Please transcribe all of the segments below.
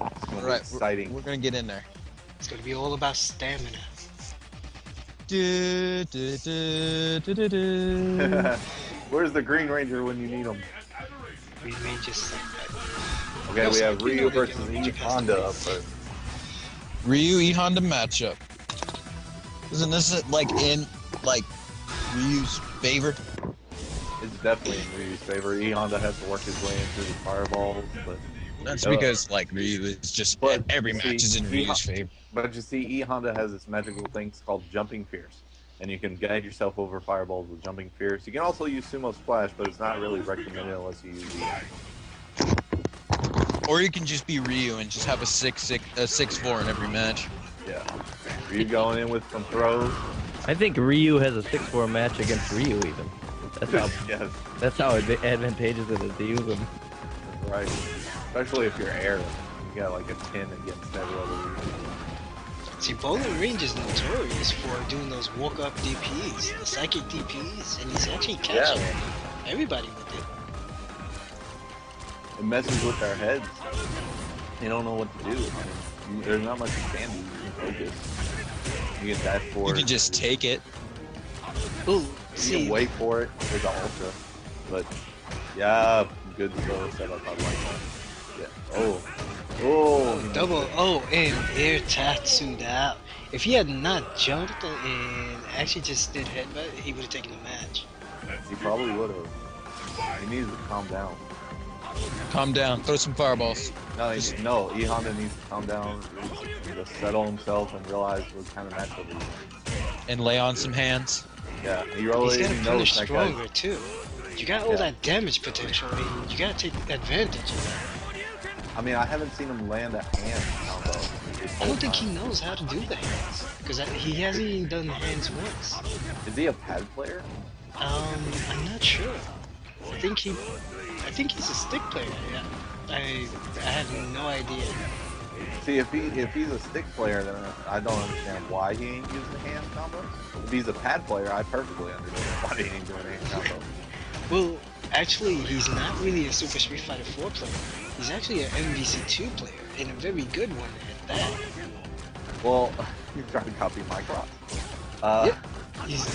It's gonna be Alright, exciting. we're gonna get in there. It's gonna be all about stamina. Where's the Green Ranger when you need him? We may just. Okay, we have Ryu versus Green E Ranger has Honda to up, but Ryu E Honda matchup. Isn't this like in like Ryu's favor? it's definitely in Ryu's favor. E Honda has to work his way into the fireballs, but That's because like Ryu is just every you match see, is in Ryu's favor. But you see, E Honda has this magical thing called Jumping Fierce, and you can guide yourself over fireballs with Jumping Fierce. You can also use Sumo Splash, but it's not really recommended unless you use E. Or you can just be Ryu and just have a 6-4 in every match. Yeah, Ryu going in with some throws. I think Ryu has a 6-4 match against Ryu even. That's how Yes, that's how advantageous it is to use him. right. Especially if you're air, you got like a 10 against every other Ryu. See, Bowling Range is notorious for doing those walk-up DPs, the psychic DPs, and he's actually catching everybody with it. It messes with their heads. They don't know what to do. I mean, there's not much you can do. You can focus. You can dash for You it. can just take it. Ooh, You see, can wait for it with the ultra. But yeah, good throw setup. I like that. Yeah. Oh. Oh. he double, missed it. oh, and air tattooed out. If he had not jumped and actually just did headbutt, he would have taken the match. He probably would have. He needs to calm down. Calm down. Throw some fireballs. No, no. E Honda needs to calm down. Just settle himself and realize what kind of matchup he is. And lay on some hands. Yeah, he He's already gotta knows finish that stronger guy. too. You got all Yeah. that damage potential, and you gotta take advantage of that. I mean, I haven't seen him land a hand combo. I don't think he knows how to do the hands, because he hasn't even done the hands once. Is he a pad player? I'm not sure. I think he's a stick player. Yeah, I have no idea. See, if he's a stick player, then I don't understand why he ain't using the hand combo. If he's a pad player, I perfectly understand why he ain't doing the hand combo. Well, actually, he's not really a Super Street Fighter 4 player. He's actually an MVC2 player, and a very good one at that. Well, you're trying to copy my cross. Yep. He's,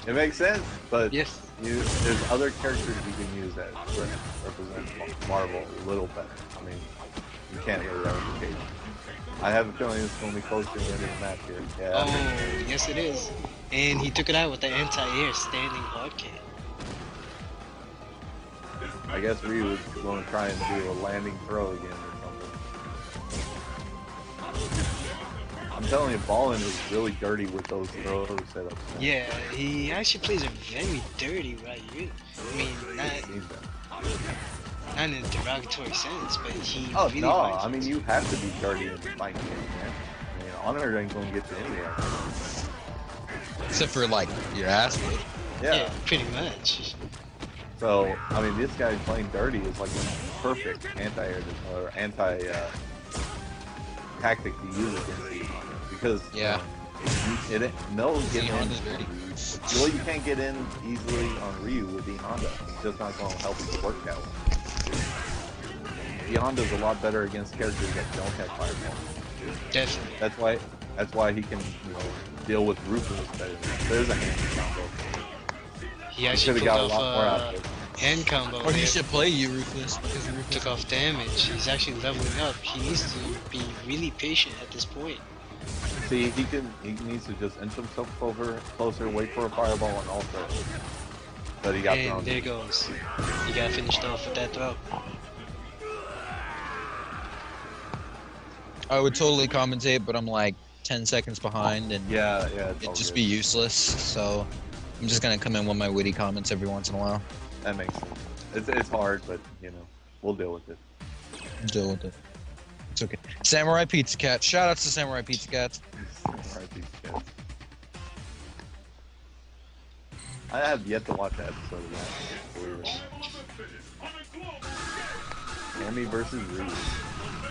It makes sense, but yes. there's other characters you can use that represent Marvel a little better. I mean, you can't really replicate. I have a feeling it's going to be close to the end of the match here. Yeah. Oh, yes it is. And he took it out with the anti-air standing hard kick. I guess Ryu was going to try and do a landing throw again or something. I'm telling you, Ballin is really dirty with those throw setups. Man. Yeah, he actually plays a very dirty Ryu. I mean, not in a derogatory sense, but he Oh really no, likes I mean you have to be dirty in fighting games, man. I mean, Honor ain't going to get you anywhere. Except for like your ass. Yeah, pretty much. So, I mean, this guy playing dirty is like the perfect anti-air or anti-tactic to use against the Honor. Because, Yeah. no The getting in. Honda's dirty. Well, you can't get in easily on Ryu with the Honda. It's just not going to help his workout. The Honda's a lot better against characters that don't have fireball. Definitely. That's why he can, deal with Ruthless better. There's a hand combo. He Should actually have got a pulled lot more out off of it. hand combo Or he there. should play you Ruthless because Ruthless Took off damage. He's actually leveling up. He needs to be really patient at this point. See, he needs to just inch himself closer, wait for a fireball, and all throw. But he got And thrown. there it goes. He got finished off with that throw. I would totally compensate, but I'm like 10 seconds behind and Yeah, it's all it'd just good. be useless. So I'm just gonna come in with my witty comments every once in a while. That makes sense. It's hard, but we'll deal with it. Deal with it. It's okay. Samurai Pizza Cat. Shout outs to Samurai Pizza Cats. Alright, these guys. I have yet to watch an episode of that. Believe it or not. Cammy versus Ryu.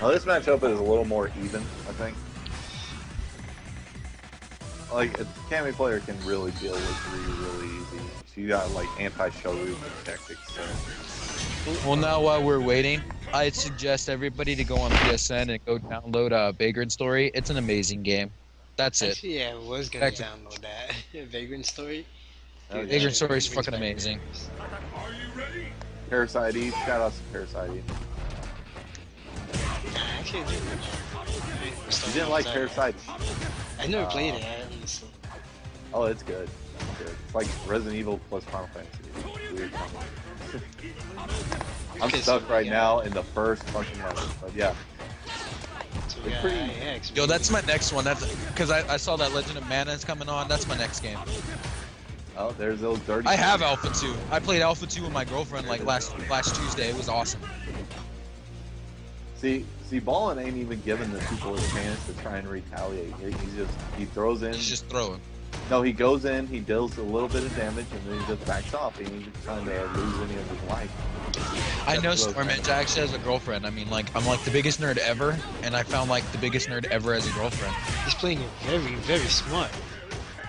Now this matchup is a little more even, I think. Like, a Cammy player can really deal with Ryu really easy. She got like anti-Shoryuken tactics. So. Well, now while we're waiting, I'd suggest everybody to go on PSN and go download Vagrant Story. It's an amazing game. That's it. Actually, yeah, I was gonna Back- download that. Vagrant Story. Oh, Dude, yeah. Vagrant Story is brings fucking back amazing. memories. Parasite Eve. Shout out to Parasite Eve. Nah, actually, I didn't like it. You didn't like Parasite? I never played it, honestly. Oh, it's good. It's good. It's like Resident Evil plus Final Fantasy. It's weird combo. I'm Okay, stuck so, right yeah. now in the first fucking level, but yeah. So, It's yeah, pretty- IX, Yo, that's my next one. That's because I saw that Legend of Mana is coming on. That's my next game. Oh, there's those dirty. I have Alpha 2. I played Alpha 2 with my girlfriend like last Tuesday. It was awesome. See, Ballin ain't even giving the people a chance to try and retaliate. He throws in. He's just throwing. No, he goes in, he deals a little bit of damage, and then he just backs off. He ain't even trying to lose any of his life. I know That's what I was Stormage actually has a girlfriend. I mean, like, I'm like the biggest nerd ever, and I found like the biggest nerd ever as a girlfriend. He's playing it very, very smart.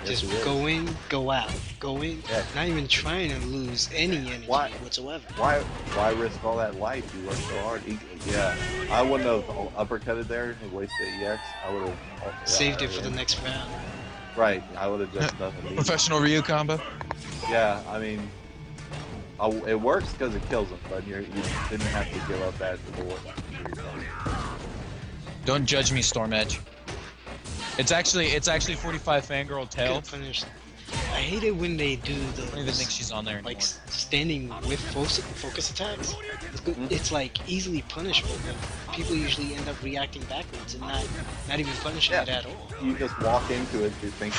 Yes, Just he is. go in, go out, go in. Yeah. Not even trying to lose any energy Why? whatsoever. Why risk all that life? You work so hard. Yeah, I wouldn't have uppercutted there and wasted EX. I would have Saved it for the next round. Right, I would have just done the lead. Professional Ryu combo. Yeah, I mean, it works because it kills him, but you didn't have to give up that for. Don't judge me, Stormedge. It's actually 45 fangirl tail. Good punish. I hate it when they do I don't even those think she's on there anymore. like standing with focus attacks. It's like easily punishable, but people usually end up reacting backwards and not even punishing Yeah. it at all. You just walk into it, you think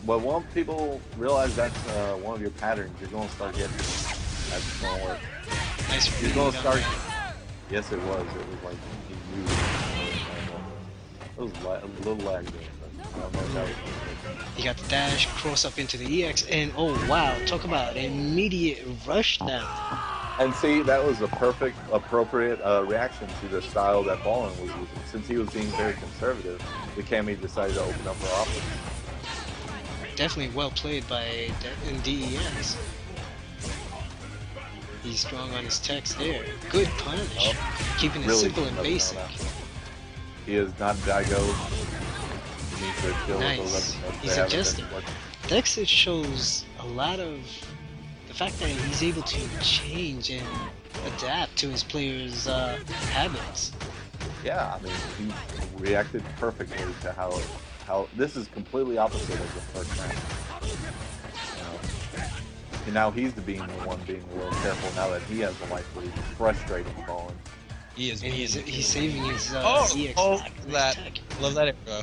Well, once people realize that's one of your patterns, you're going to start getting it. That's going to work. Nice You're read going to on start. that. Yes, it was. It was like you knew. It was a little lag there, but I don't know if that was. You got the dash, cross up into the EX, and oh wow, talk about immediate rush down. And see, that was a perfect, appropriate reaction to the style that Ballin was using. Since he was being very conservative, the Kami decided to open up for offense. Definitely well played by DEX. He's strong on his text there. Good punish. Keeping it Really simple and nothing on basic. that. He is not Daigo. He needs to chill with Nice. those other- He's they haven't adjusting. been working. Dex shows a lot of the fact that he's able to change and adapt to his players' habits. Yeah, I mean, he reacted perfectly to how this is completely opposite of the first round. You know, and now he's being the one being a little careful now that he has a life lead. It's frustrating Ballin. He is. And he's saving his Oh, EX oh, attack. Nice that. attack. Love that intro.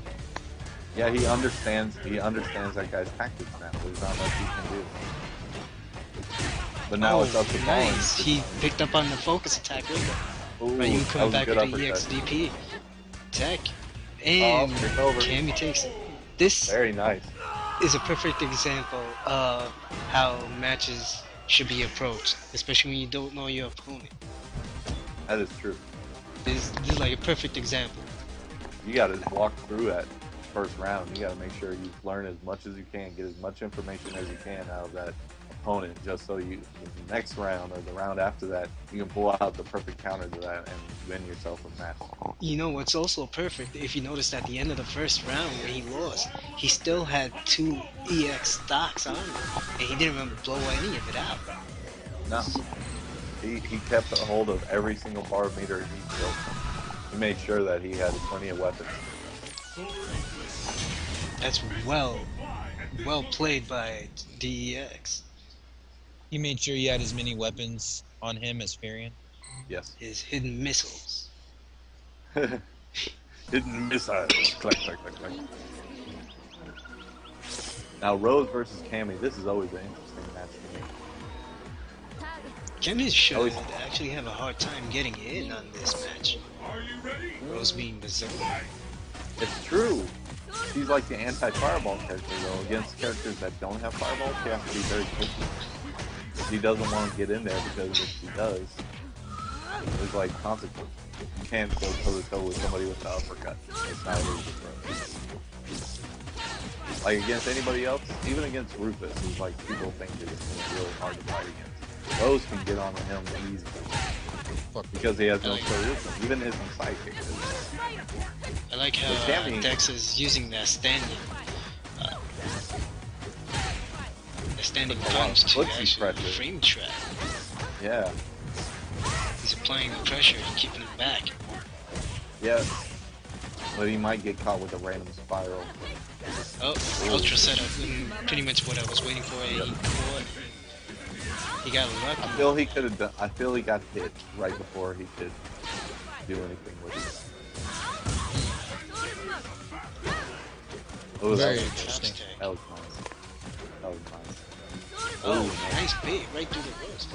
Yeah, he understands that guy's tactics now. There's not much he can do. But now it's up to Ballin. nice. He picked up on the focus attack window. Ooh, Right, you that coming was a back good with the uppercut. EXDP. Tech. And it's over. Kami takes it. This Very nice. is a perfect example of how matches should be approached, especially when you don't know your opponent. That is true. This is like a perfect example. You got to walk through that first round. You got to make sure you learn as much as you can, get as much information as you can out of that opponent, just so you, the next round or the round after that, you can pull out the perfect counter to that and win yourself a match. You know what's also perfect, if you noticed at the end of the first round when he lost, he still had 2 EX stocks on him, and he didn't even blow any of it out. No. He kept a hold of every single bar meter he built. He made sure that he had plenty of weapons. That's well played by DEX. He made sure he had as many weapons on him as Farian. Yes. His hidden missiles. Hidden missiles. Click, click, click, click. Now, Rose versus Cammy, this is always an interesting match to me. Kami should actually have a hard time getting in on this match. Rose being berserk. It's true. She's like the anti-fireball character, though. Against characters that don't have fireballs, she has to be very picky. She doesn't want to get in there because if she does, there's like consequences. You can't go toe-to-toe with somebody with an uppercut. It's not easy for her. Like against anybody else, even against Rufus, who's like people think is really hard to fight against. Rose can get on him easily. Fuck. Because he has no Like- charisma. Even his sidekick is. I like how Dex is using that standing, the standing A lot of punch to footsie actually pressure. frame trap. Yeah. He's applying the pressure and keeping him back. Yeah. But he might get caught with a random spiral. Oh, ultra setup. Pretty much what I was waiting for. He got lucky. I feel he could have done. I feel he got hit right before he could do anything with it. Oh, Very that interesting. was nice. That was nice. Oh, man. nice bait right through the roast.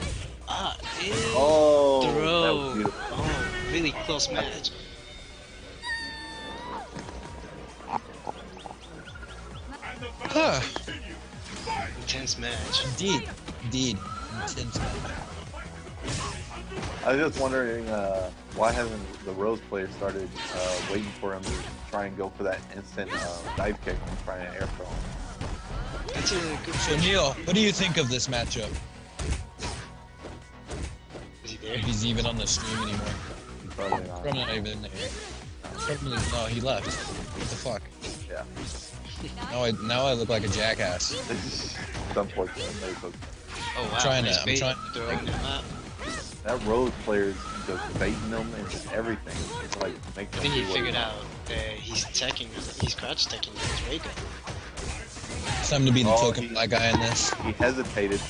Ah, ew. Oh, that Throw. was beautiful. Oh, really close match. Huh. Intense match. Indeed. Indeed. Intense. I was just wondering why hasn't the Rose player started waiting for him to try and go for that instant dive kick and try and air throw him? That's a good So switch. Neil, what do you think of this matchup? Is he there? If he's even on the stream anymore? Probably not. Probably not even there. Probably, no, he left. What the fuck? Yeah. Now I look like a jackass. It's unfortunate. But it's okay. Oh wow, trying nice to- I'm bait. trying- Throwing him up. That Rose player is just baiting them and everything. It's like make I them think he do what figured out that he's teching, he's crouch teching his wake up. It's time to be the Oh, token he- black guy in this. He hesitated.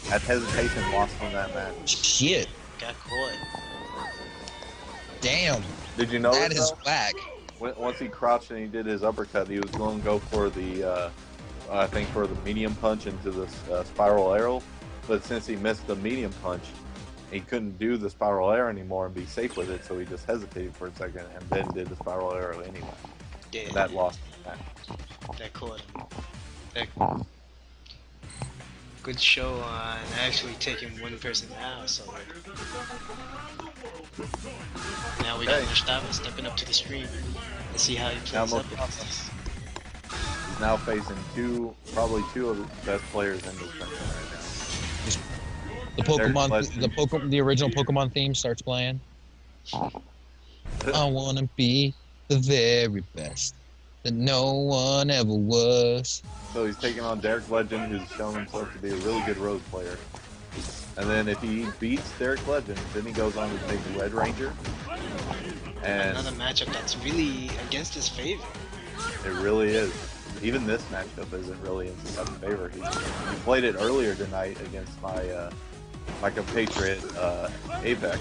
That hesitation lost him that match. Shit. Got caught. Damn. Did you notice That is though? whack. Once he crouched and he did his uppercut, he was going to go for the, I think for the medium punch into the spiral arrow. But since he missed the medium punch, he couldn't do the spiral arrow anymore and be safe with it. So he just hesitated for a second and then did the spiral arrow anyway. Yeah, And that lost him the match. that caught him. That good show on actually taking one person out. So now we got Hey. Mostaba stepping up to the stream. Let's see how he plays Now up against this. He's now facing probably two of the best players in this tournament right now. The Pokemon, the original Pokemon theme starts playing. I wanna be the very best that no one ever was. So he's taking on derrick-legend, who's shown himself to be a really good Rose player. And then if he beats derrick-legend, then he goes on to take Red Ranger. And Another matchup that's really against his favor. it really is. Even this matchup isn't really in his favor. He played it earlier tonight against my compatriot Apex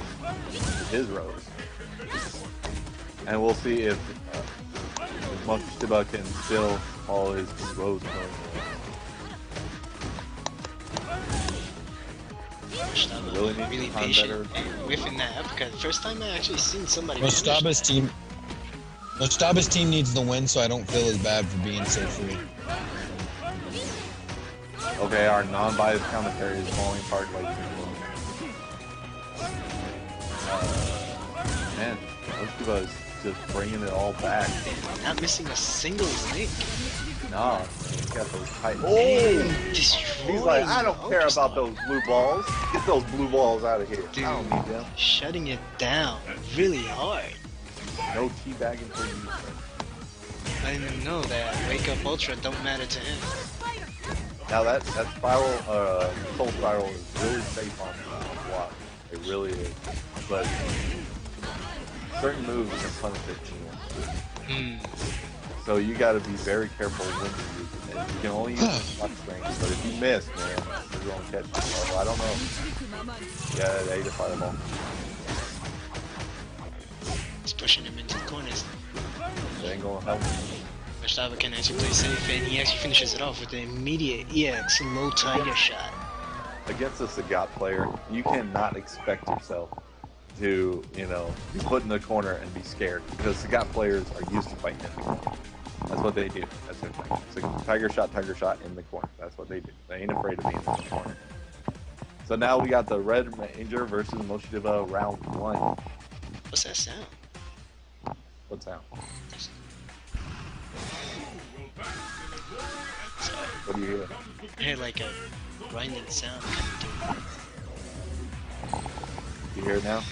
with his Rose. And we'll see if mostaba can still all his Rose points. Mostaba Really need to really time patient better. and whiffing that uppercut. First time I actually seen somebody. Mostaba's team needs the win, so I don't feel as bad for being so free. Okay, our non-biased commentary is falling apart like man, mostaba is just bringing it all back. Not missing a single link. Nah, he's got those tight. And destroying He's like, I don't care Ultra about those blue balls. Get those blue balls out of here. Dude, I don't need them. shutting it down really hard. No teabagging for you. I didn't even know that Wake Up Ultra don't matter to him. Now that spiral, soul spiral is really safe on block. It really is. But certain moves can punish it. So you got to be very careful when you use it. You can only use it on strength, but if you miss, man, you're going to catch it. Oh, I don't know. Yeah, they ate a fireball. He's pushing him into the corners. They ain't going to help him. Mostaba can actually play safe, and he actually finishes it off with an immediate EX low tiger shot. Against a Sagat player, you cannot expect yourself to, be put in the corner and be scared. Because Sagat players are used to fighting in the corner. That's what they do. That's their thing. It's like tiger shot in the corner. That's what they do. They ain't afraid of being in the corner. So now we got the Red Ranger versus Mostaba round 1. What's that sound? What sound? Sorry. What do you hear? I hear like a grinding sound kind of doing. You hear it now?